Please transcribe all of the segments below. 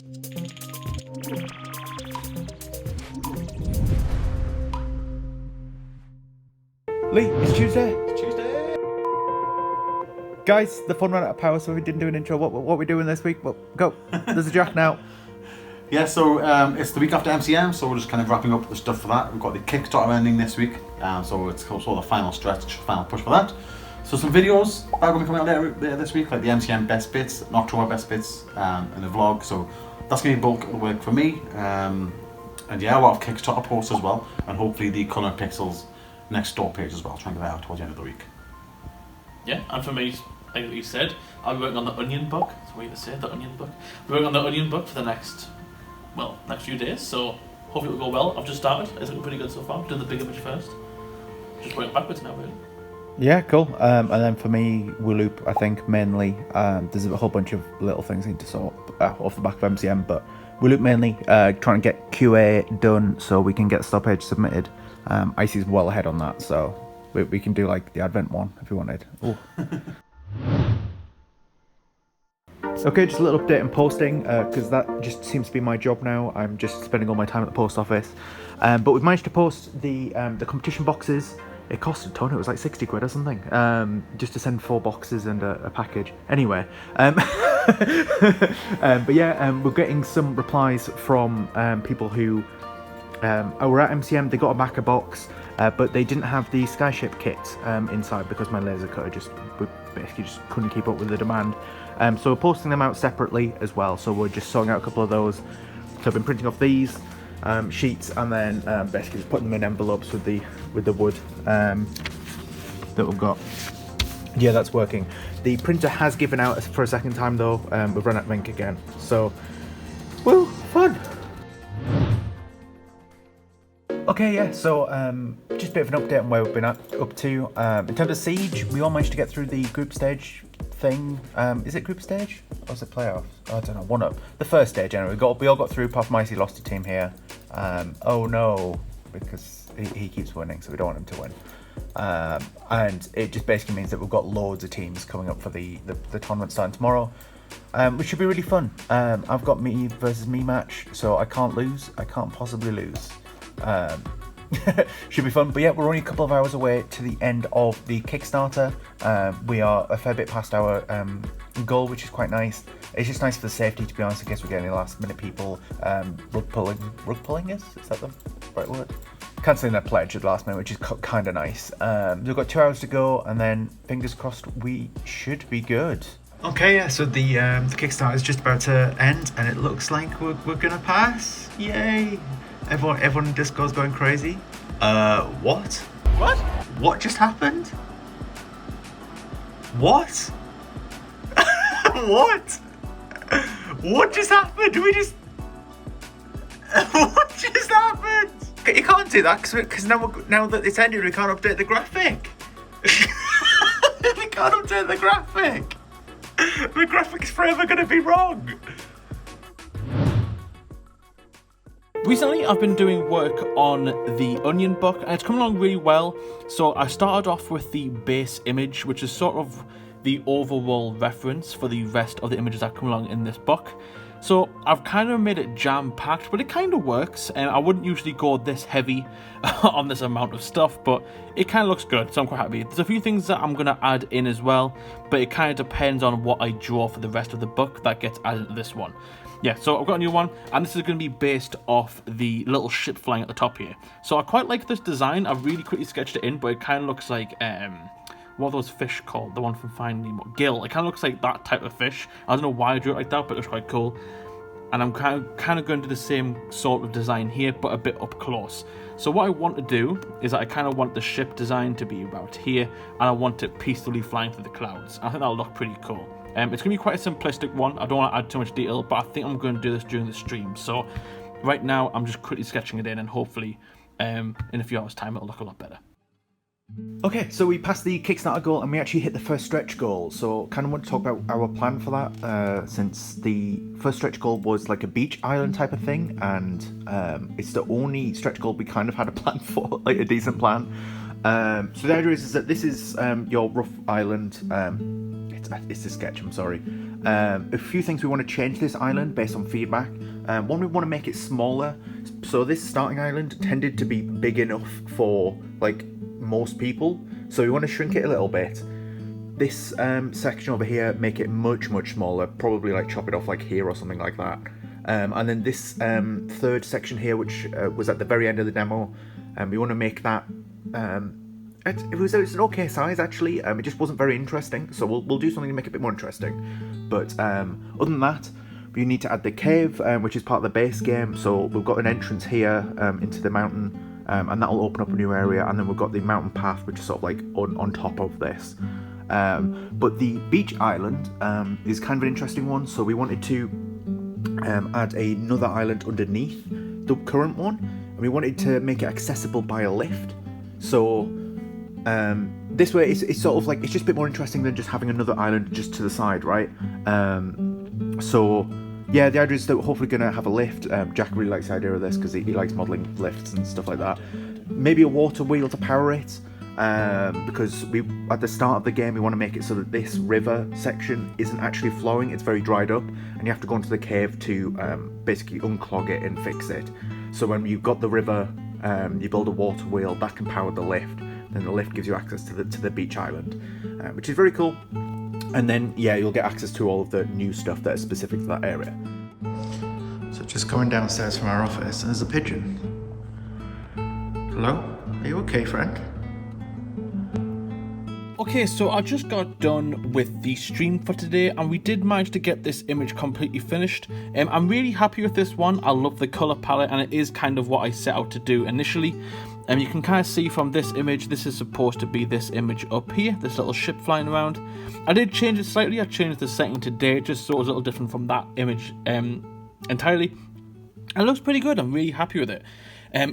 Lee, it's Tuesday. It's Tuesday. Guys, the phone ran out of power, so we didn't do an intro. What are we doing this week? Well, go. There's a jack now. Yeah, so it's the week after MCM, so we're just kind of wrapping up the stuff for that. We've got the Kickstarter ending this week, so it's sort of the final stretch, final push for that. So some videos are going to be coming out later this week, like the MCM best bits, an October best bits, and a vlog. So that's going to be bulk of the work for me. And yeah, a lot of Kickstarter posts as well, and hopefully the Colour Pixels next store page as well. I'll try and get that out towards the end of the week. Yeah, and for me, like you said, I'm working on the Onion book. That's the way to say it, the Onion book. I'm working on the Onion book for the next few days, so hopefully it will go well. I've just started. It's looking pretty good so far. Doing the big image first. Just working backwards now, really. Yeah, cool. And then for me, Wooloop, I think mainly, there's a whole bunch of little things I need to sort off the back of MCM, but Wooloop mainly trying to get QA done so we can get the store page submitted. Icy's well ahead on that, so we can do like the Advent one if you wanted. Okay, just a little update on posting, because that just seems to be my job now. I'm just spending all my time at the post office. But we've managed to post the competition boxes. It cost a ton, it was like 60 quid or something, just to send 4 boxes and a package. Anyway, but yeah, we're getting some replies from people who were at MCM. They got a Maca box, but they didn't have the Skyship kit inside because my laser cutter basically just couldn't keep up with the demand. So we're posting them out separately as well. So we're just sorting out a couple of those. So I've been printing off these sheets and then basically just putting them in envelopes with the wood that we've got. Yeah, that's working. The printer has given out for a second time though. We've run out of ink again. So, well, fun. Okay, yeah, so just a bit of an update on where we've been up to. In terms of Siege, we all managed to get through the group stage thing. Is it group stage? Or is it playoffs? I don't know, one up. The first stage, anyway. We all got through, apart from Icy lost a team here. Oh no, because he keeps winning, so we don't want him to win. And it just basically means that we've got loads of teams coming up for the tournament starting tomorrow. Which should be really fun. I've got me versus me match, so I can't lose. I can't possibly lose. Should be fun, but yeah, we're only a couple of hours away to the end of the Kickstarter. We are a fair bit past our goal, which is quite nice. It's just nice for the safety, to be honest, in case we're getting any last minute people rug pulling us. Is that the right word? Cancelling their pledge at the last minute, which is kind of nice. We've got 2 hours to go, and then fingers crossed we should be good. Okay, yeah, so the Kickstarter is just about to end, and it looks like we're gonna pass. Yay! Everyone in Discord's going crazy. What? What? What just happened? What? What? What just happened? What just happened? You can't do that because now that it's ended, we can't update the graphic. We can't update the graphic. The graphic's forever going to be wrong. Recently, I've been doing work on the Onion book, and it's coming along really well. So I started off with the base image, which is sort of the overall reference for the rest of the images that come along in this book. So I've kind of made it jam-packed, but it kind of works, and I wouldn't usually go this heavy on this amount of stuff, but it kind of looks good, so I'm quite happy. There's a few things that I'm going to add in as well, but it kind of depends on what I draw for the rest of the book that gets added into this one. Yeah, so I've got a new one, and this is going to be based off the little ship flying at the top here. So I quite like this design. I've really quickly sketched it in, but it kind of looks like, what are those fish called? The one from Finding Nemo. Gill. It kind of looks like that type of fish. I don't know why I drew it like that, but it was quite cool. And I'm kind of going to do the same sort of design here, but a bit up close. So what I want to do is that I kind of want the ship design to be about here, and I want it peacefully flying through the clouds. I think that'll look pretty cool. It's going to be quite a simplistic one. I don't want to add too much detail, but I think I'm going to do this during the stream. So right now, I'm just quickly sketching it in, and hopefully in a few hours' time, it'll look a lot better. Okay, so we passed the Kickstarter goal and we actually hit the first stretch goal. So kind of want to talk about our plan for that, since the first stretch goal was like a beach island type of thing, and it's the only stretch goal we kind of had a plan for, like a decent plan. So the idea is that this is your rough island. it's a sketch, I'm sorry. A few things we want to change this island based on feedback. One, we want to make it smaller. So this starting island tended to be big enough for like most people, so we want to shrink it a little bit. This section over here, make it much smaller, probably like chop it off like here or something like that. And then this third section here, which was at the very end of the demo, we want to make that it's an okay size actually. It just wasn't very interesting, so we'll do something to make it a bit more interesting. But other than that, we need to add the cave, which is part of the base game. So we've got an entrance here into the mountain, and that'll open up a new area. And then we've got the mountain path, which is sort of like on top of this. But the beach island is kind of an interesting one. So we wanted to add another island underneath the current one, and we wanted to make it accessible by a lift. So this way it's sort of like, it's just a bit more interesting than just having another island just to the side, right? So yeah, the idea is that we're hopefully going to have a lift. Jack really likes the idea of this because he likes modelling lifts and stuff like that. Maybe a water wheel to power it, because at the start of the game we want to make it so that this river section isn't actually flowing, it's very dried up, and you have to go into the cave to basically unclog it and fix it. So when you've got the river, you build a water wheel that can power the lift, then the lift gives you access to the beach island, which is very cool. And then yeah, you'll get access to all of the new stuff that is specific to that area. So just going downstairs from our office, and there's a pigeon. Hello? Are you okay, friend? Okay, so I just got done with the stream for today, and we did manage to get this image completely finished. I'm really happy with this one. I love the colour palette, and it is kind of what I set out to do initially. You can kind of see from this image, this is supposed to be this image up here, this little ship flying around. I did change it slightly. I changed the setting today just so it was a little different from that image entirely. And it looks pretty good. I'm really happy with it.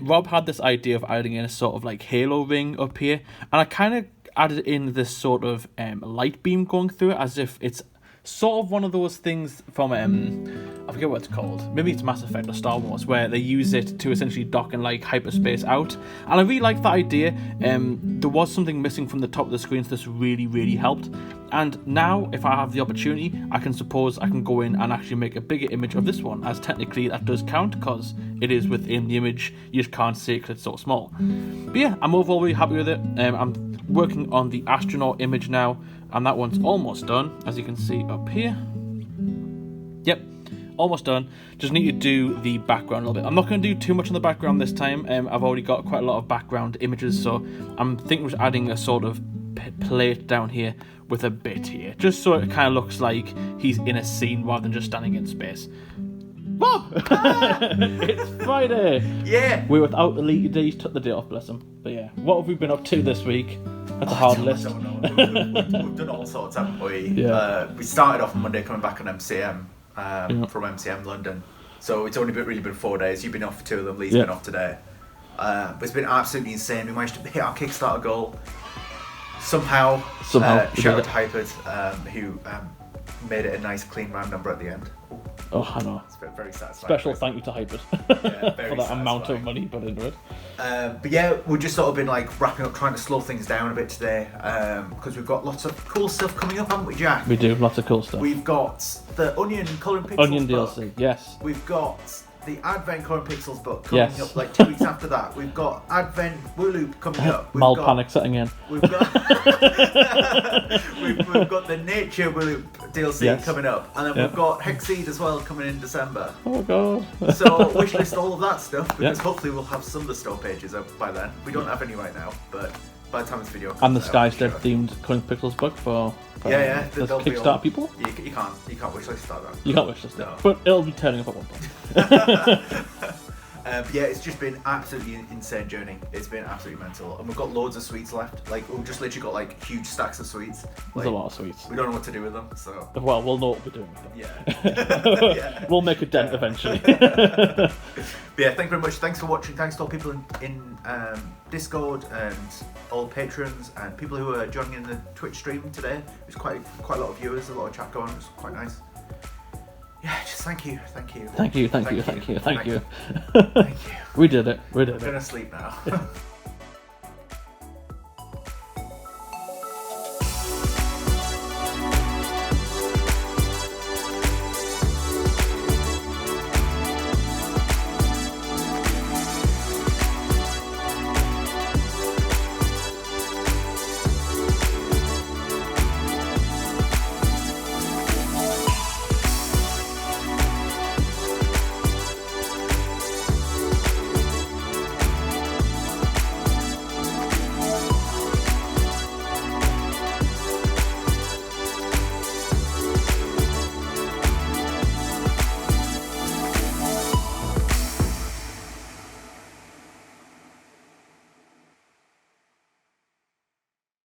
Rob had this idea of adding in a sort of like halo ring up here, and I kind of added in this sort of light beam going through it, as if it's sort of one of those things from I forget what it's called, maybe it's Mass Effect or Star Wars, where they use it to essentially dock and like hyperspace out, and I really like that idea. There was something missing from the top of the screen, so this really helped. And now if I have the opportunity, I can go in and actually make a bigger image of this one, as technically that does count because it is within the image, you just can't see it because it's so small. But yeah, I'm overall really happy with it. I'm working on the astronaut image now, and that one's almost done, as you can see up here. Yep, almost done. Just need to do the background a little bit. I'm not going to do too much on the background this time. I've already got quite a lot of background images, so I'm thinking of adding a sort of plate down here with a bit here, just so it kind of looks like he's in a scene rather than just standing in space. Bob! It's Friday! Yeah! We're without the lead. He's took the day off, bless him. But yeah, what have we been up to this week? That's a hard list. I don't know. We've done all sorts, haven't we? Yeah. We started off on Monday coming back on MCM from MCM London. So it's only really been 4 days. You've been off for 2 of them, Lee's been off today. But it's been absolutely insane. We managed to hit our Kickstarter goal. Somehow shout out to Hyperd, who made it a nice clean round number at the end. Oh, I know. It's very satisfying. Special thank you to Hyperd for that amount of money put into it. But yeah, we've just sort of been like wrapping up, trying to slow things down a bit today, because we've got lots of cool stuff coming up, haven't we, Jack? We do, lots of cool stuff. We've got the Onion Colouring Pixels Onion book. DLC, yes. We've got the Advent Colouring Pixels book coming up like 2 weeks after that. We've got Advent Wooloop coming up. Mal panic setting in. We've got we've got the Nature Wooloop DLC coming up, and then we've got Hexseed as well coming in December. Oh god. So wishlist all of that stuff, because hopefully we'll have some of the store pages up by then. We don't have any right now, but by the time this video comes and the out, Skystead themed Colouring Pixels book for the Kickstarter people. You can't wishlist that. You can't wishlist it, but it'll be turning up at one point. But yeah, it's just been absolutely insane journey. It's been absolutely mental, and we've got loads of sweets left. Like we've just literally got like huge stacks of sweets. There's a lot of sweets. We don't know what to do with them, so. Well, we'll know what we're doing with them. Yeah. We'll make a dent eventually. But yeah, thank you very much. Thanks for watching. Thanks to all people in Discord and all patrons and people who are joining in the Twitch stream today. There's quite a lot of viewers, a lot of chat going on. It's quite nice. Yeah, just thank you. Thank you. Thank you. We did it. I'm gonna sleep now.